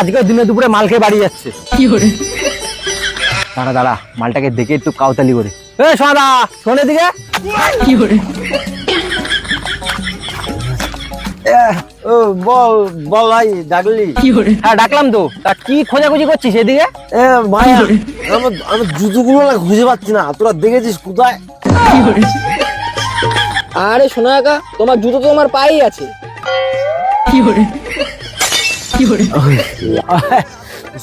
আজকে দিনে দুপুরে মাল খেয়ে বাড়ি যাচ্ছে। দাঁড়া দাঁড়া, মালটাকে দেখে একটু কাউতালি করে। সোদা শোনে দিকে বল বল ভাই, ডাকলি? হ্যাঁ ডাকলাম তো। তা কি খোঁজাখুঁজি করছিস এদিকে? মায়া, আমার জুতোগুলো না খুঁজে পাচ্ছি না, তোরা দেখেছিস কোথায়? আরে শোনা কাকা, তোমার জুতো তো আমার পায়েই আছে।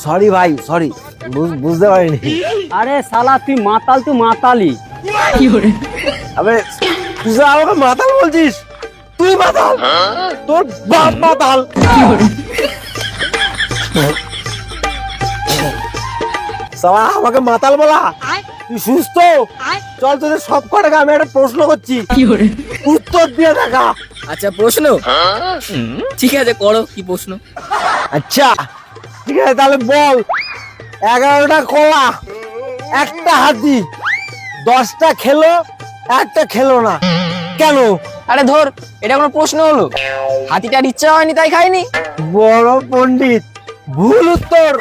সরি ভাই, সরি, বুঝতে পারিনি। আরে শালা তুই মাতাল, তুই মাতালি। আবে তুই আমাকে মাতাল বলছিস? তুই মাতাল? তোর বাপ মাতাল। সালা আমাকে মাতাল বলা? তুই সুস্থ? চল তোদের সব কটাকে আমি একটা প্রশ্ন করছি, উত্তর দিয়ে দেখা। আচ্ছা প্রশ্ন, ঠিক আছে করো, কি প্রশ্ন? আচ্ছা ঠিক আছে, তাহলে বল, 11টা কলা একটা হাতি 10টা খেলো, একটা খেলো না, কেন? আরে ধর, এটা কোনো প্রশ্ন হলো? হাতিটার ইচ্ছা হয়নি তাই খাইনি। বড় পণ্ডিত, ভুল উত্তর।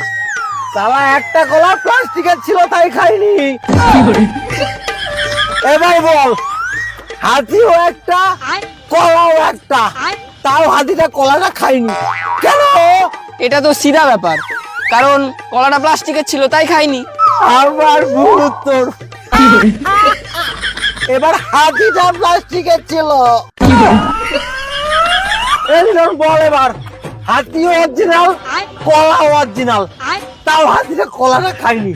সালা একটা কলা প্লাস্টিকের ছিল তাই খাইনি। এবার বল, হাতিও একটা কলাও একটা, তাও হাতিটা কলাটা খাইনি, কেন? এটা তো সিধা ব্যাপার, কারণ কলাটা প্লাস্টিকের ছিল তাই খাইনি। আবার ভুল উত্তর। এবার হাতিটা প্লাস্টিকের ছিল। বল এবার, হাতিও অরিজিনাল কলাও অরিজিনাল, তাও হাতিটা কলাটা খাইনি,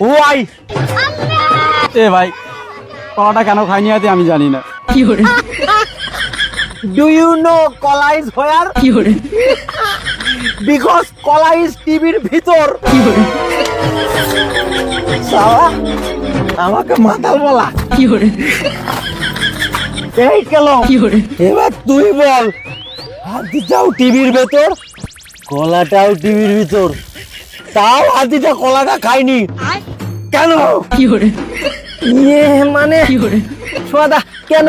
ওয়াই? এ ভাই, কলাটা কেন খাইনি হাতি আমি জানি না। ডু ইউ নো কলা ইজ হোয়ার? বিকজ কলা ইজ টিভির ভিতর। সালা আমাকে মাতাল বলা। এই গেল, এবার তুই বল, হাতিটাও টিভির ভেতর, কলাটাও টিভির ভিতর, তাও হাতিটা কলাটা খায়নি, কেন? ইয়ে মানে সোদা, কেন?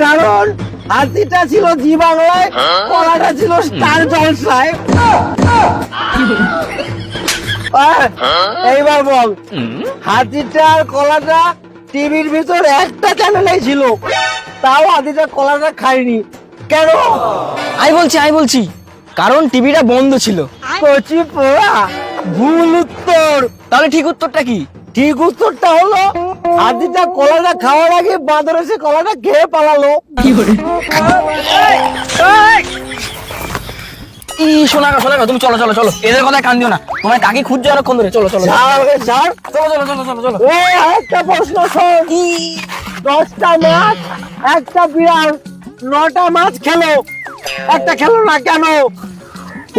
কারণ হাতিটা ছিল জি বাংলায়, কলাটা ছিল স্টার জলসায়। এইবার বল, হাতিটা আর কলাটা টিভির ভিতর একটা চ্যানেলেই ছিল, তাও হাতিটা কলাটা খায়নি, কেন? আমি বলছি কারণ টিভিটা বন্ধ ছিল। কচি পোড়া, ভুল উত্তর। তাহলে ঠিক উত্তরটা কি? ঠিক উত্তরটা হলো, হাতিটা কলাটা খাওয়ার আগে বাঁদর এসে কলাটা খেয়ে পালালো। শোনা তুমি চলো চলো চলো, এদের কথায় কান দিও না, তোমার কাকে খুঁজছো অনেকক্ষণ ধরে। চলো চলো চলো। একটা প্রশ্ন শোন, 10টা মাছ একটা বিড়াল 9টা মাছ খেলো, একটা খেলো না, কেন?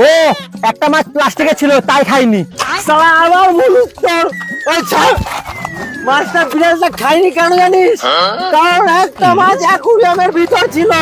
ও একটা মাছ প্লাস্টিকে ছিল তাই খাইনি। সালা আবার ভুল উত্তর। ওই ছাড়, মাছটা বিড়ালটা খাইনি কেন জানিস? কারণ একটা মাছ অ্যাকুরিয়ামের ভিতর ছিল।